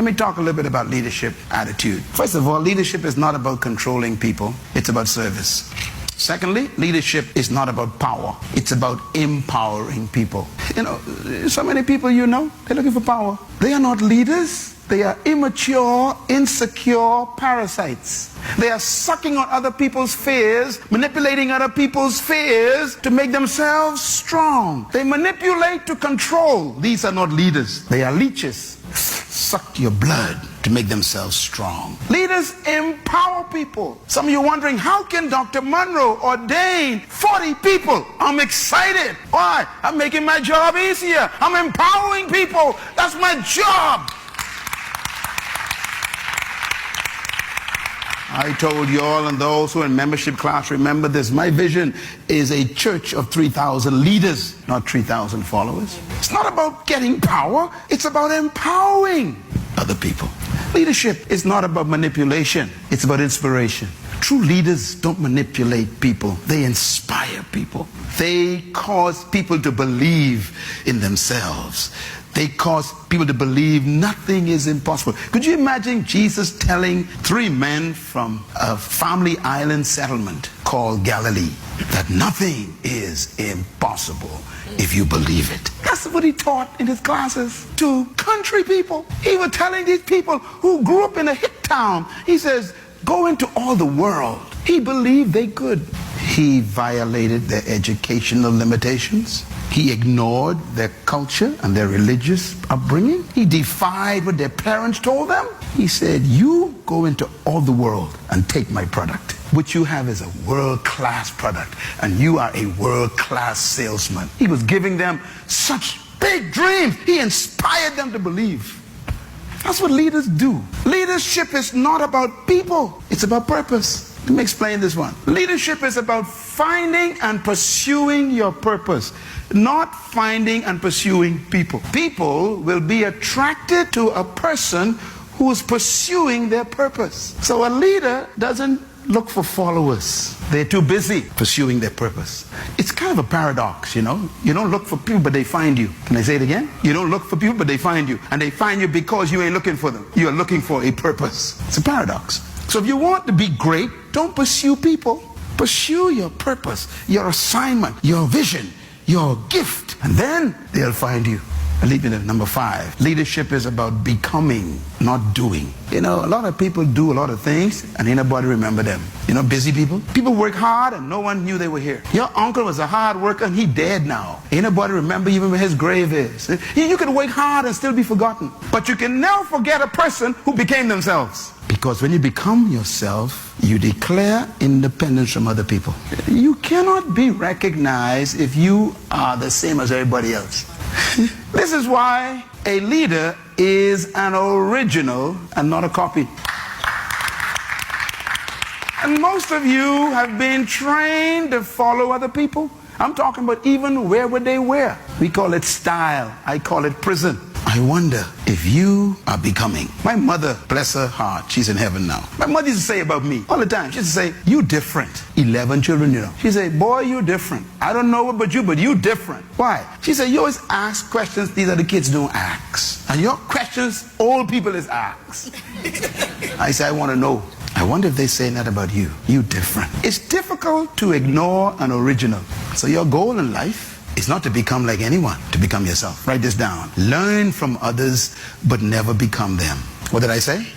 Let me talk a little bit about leadership attitude. First of all, leadership is not about controlling people. It's about service. Secondly, leadership is not about power. It's about empowering people. You know, so many people you know, they're looking for power. They are not leaders. They are immature, insecure parasites. They are sucking on other people's fears, manipulating other people's fears to make themselves strong. They manipulate to control. These are not leaders. They are leeches. Suck your blood to make themselves strong. Leaders empower people. Some of you are wondering, how can Dr. Monroe ordain 40 people? I'm excited. Why? I'm making my job easier. I'm empowering people. That's my job. I told you all, and those who are in membership class, remember this. My vision is a church of 3,000 leaders, not 3,000 followers. It's not about getting power. It's about empowering other people. Leadership is not about manipulation. It's about inspiration. True leaders don't manipulate people. They inspire people. They cause people to believe in themselves. They cause people to believe nothing is impossible. Could you imagine Jesus telling 3 men from a family island settlement called Galilee that nothing is impossible if you believe it? That's what he taught in his classes to country people. He was telling these people who grew up in a hick town, he says, go into all the world. He believed they could. He violated their educational limitations. He ignored their culture and their religious upbringing. He defied what their parents told them. He said, you go into all the world and take my product. What you have is a world-class product, and you are a world-class salesman. He was giving them such big dreams. He inspired them to believe. That's what leaders do. Leadership is not about people. It's about purpose. Let me explain this one. Leadership is about finding and pursuing your purpose, not finding and pursuing people. People will be attracted to a person who is pursuing their purpose. So a leader doesn't look for followers. They're too busy pursuing their purpose. It's kind of a paradox, you know. You don't look for people, but they find you. Can I say it again? You don't look for people, but they find you. And they find you because you ain't looking for them. You are looking for a purpose. It's a paradox. So if you want to be great, don't pursue people. Pursue your purpose, your assignment, your vision, your gift, and then they'll find you. I leave it at number 5. Leadership is about becoming, not doing. You know, a lot of people do a lot of things and ain't nobody remember them. You know, busy people. People work hard and no one knew they were here. Your uncle was a hard worker and he dead now. Ain't nobody remember even where his grave is. You can work hard and still be forgotten. But you can never forget a person who became themselves. Because when you become yourself, you declare independence from other people. You cannot be recognized if you are the same as everybody else. This is why a leader is an original and not a copy. And most of you have been trained to follow other people. I'm talking about even wear what they wear. We call it style. I call it prison. I wonder if you are becoming. My mother, bless her heart, she's in heaven now. My mother used to say about me all the time, she used to say, you different. 11 children, you know. She said, boy, you different. I don't know about you, but you different. Why? She said, you always ask questions these other kids don't ask. And your questions, old people is ask. I said, I want to know. I wonder if they say that about you. You different. It's difficult to ignore an original. So your goal in life is not to become like anyone, to become yourself. Write this down. Learn from others, but never become them. What did I say?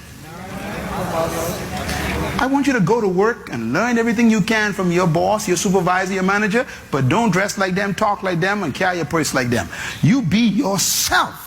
I want you to go to work and learn everything you can from your boss, your supervisor, your manager, but don't dress like them, talk like them, and carry a purse like them. You be yourself.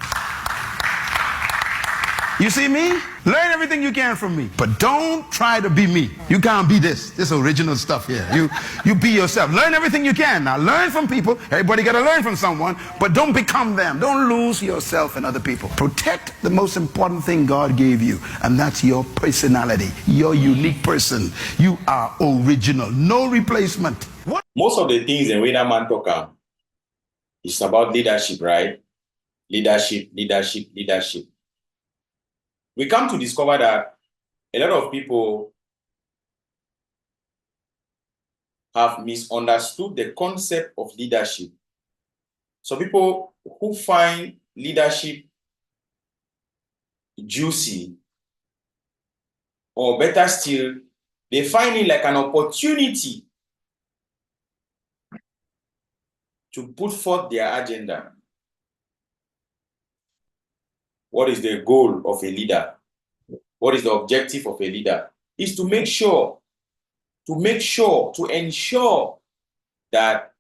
You see me? Learn everything you can from me, but don't try to be me. You can't be this original stuff here. You be yourself. Learn everything you can. Now learn from people. Everybody got to learn from someone, but don't become them. Don't lose yourself and other people. Protect the most important thing God gave you, and that's your personality, your unique person. You are original, no replacement. What? Most of the things in Winner Man talk is about leadership, right? Leadership. We come to discover that a lot of people have misunderstood the concept of leadership. So people who find leadership juicy, or better still, they find it like an opportunity to put forth their agenda. What is the goal of a leader? What is the objective of a leader? Is to ensure that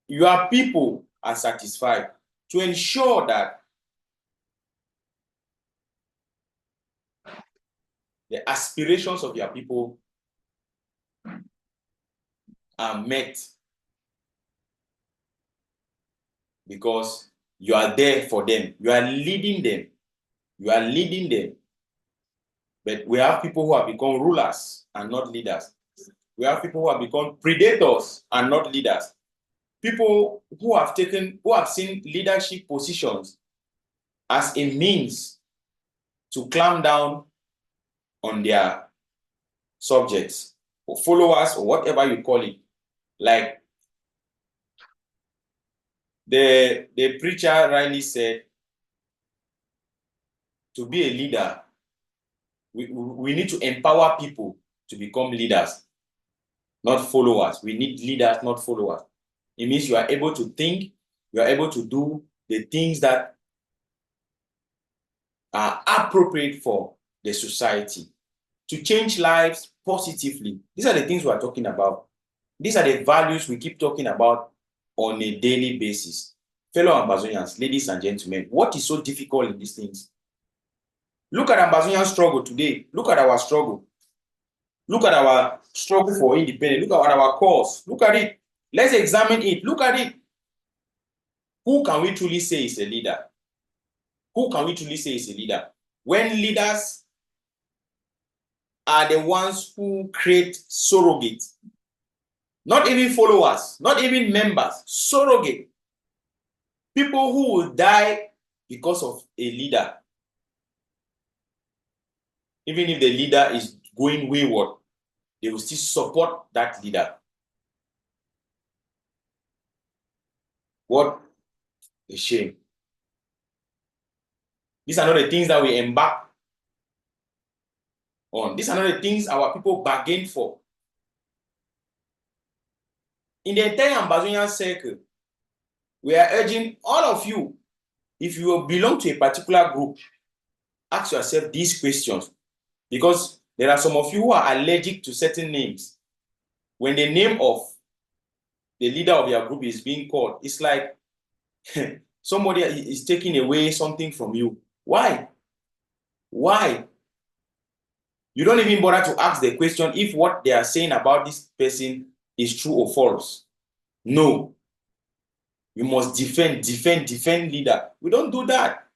your people are satisfied, to ensure that the aspirations of your people are met, because you are there for them. You are leading them. You are leading them. But we have people who have become rulers and not leaders. We have people who have become predators and not leaders. People who have seen leadership positions as a means to clamp down on their subjects or followers or whatever you call it. Like the preacher rightly said, to be a leader, we need to empower people to become leaders, not followers. We need leaders, not followers. It means you are able to think, you are able to do the things that are appropriate for the society, to change lives positively. These are the things we are talking about. These are the values we keep talking about on a daily basis. Fellow Ambazonians, ladies and gentlemen, what is so difficult in these things? Look at Ambazonian struggle today. Look at our struggle. Look at our struggle for independence. Look at our cause. Look at it. Let's examine it. Look at it. Who can we truly say is a leader? Who can we truly say is a leader? When leaders are the ones who create surrogates, not even followers, not even members, surrogate. People who will die because of a leader. Even if the leader is going wayward, they will still support that leader. What a shame. These are not the things that we embark on. These are not the things our people bargain for. In the entire Ambazonian circle, we are urging all of you, if you belong to a particular group, ask yourself these questions, because there are some of you who are allergic to certain names. When the name of the leader of your group is being called, it's like somebody is taking away something from you. Why? Why? You don't even bother to ask the question if what they are saying about this person is true or false. No. You must defend leader. We don't do that.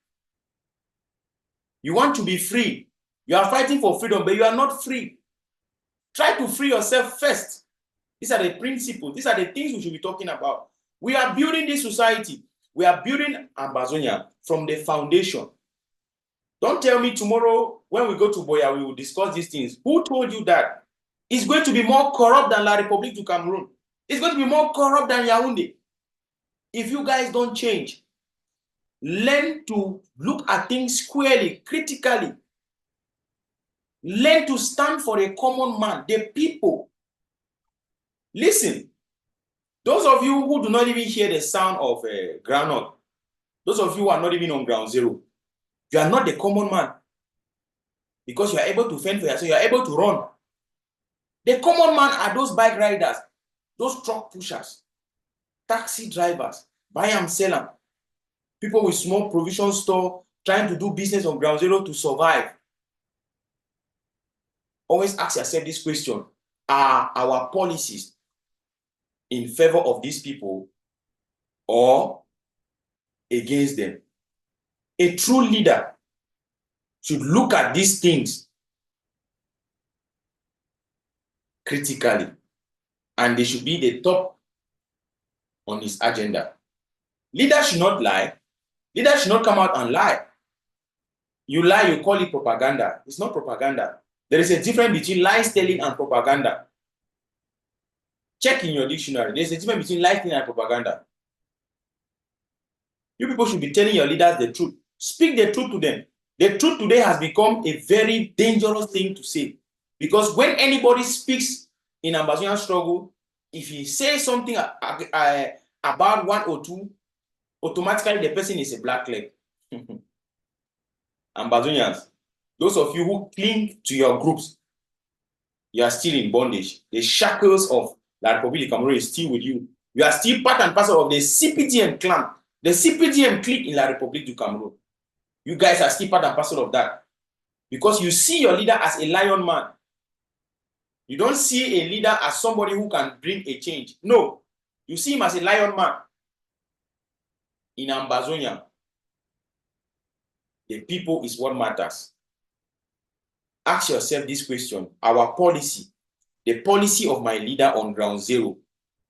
You want to be free. You are fighting for freedom, but you are not free. Try to free yourself first. These are the principles. These are the things we should be talking about. We are building this society. We are building Ambazonia from the foundation. Don't tell me tomorrow when we go to Boya, we will discuss these things. Who told you that? It's going to be more corrupt than La République du Cameroon. It's going to be more corrupt than Yaoundé. If you guys don't change, learn to look at things squarely, critically. Learn to stand for a common man, the people. Listen, those of you who do not even hear the sound of groundnut, those of you who are not even on ground zero, you are not the common man, because you are able to fend for yourself, you are able to run. The common man are those bike riders, those truck pushers, taxi drivers, buy and sell them, people with small provision store trying to do business on ground zero to survive. Always ask yourself this question: are our policies in favor of these people or against them? A true leader should look at these things critically, and they should be the top on his agenda. Leaders should not lie. Leaders should not come out and lie. You lie, you call it propaganda. It's not propaganda. There is a difference between lies telling and propaganda. Check in your dictionary. There's a difference between lies telling and propaganda. You people should be telling your leaders the truth. Speak the truth to them. The truth today has become a very dangerous thing to say, because when anybody speaks in Ambazonian struggle, if he says something about one or two, automatically the person is a black leg. Ambazonians, those of you who cling to your groups, you are still in bondage. The shackles of La République du Cameroon is still with you. You are still part and parcel of the CPDM clan, the CPDM clique in La République du Cameroon. You guys are still part and parcel of that, because you see your leader as a lion man. You don't see a leader as somebody who can bring a change. No, you see him as a lion man. In Ambazonia, the people is what matters. Ask yourself this question: our policy, the policy of my leader on ground zero,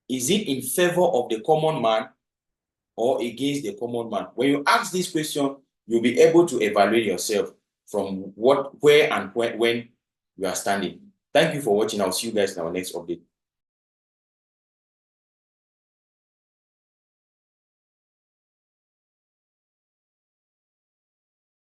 is it in favor of the common man or against the common man? When you ask this question, you'll be able to evaluate yourself from where and when you are standing. Thank you for watching. I'll see you guys in our next update.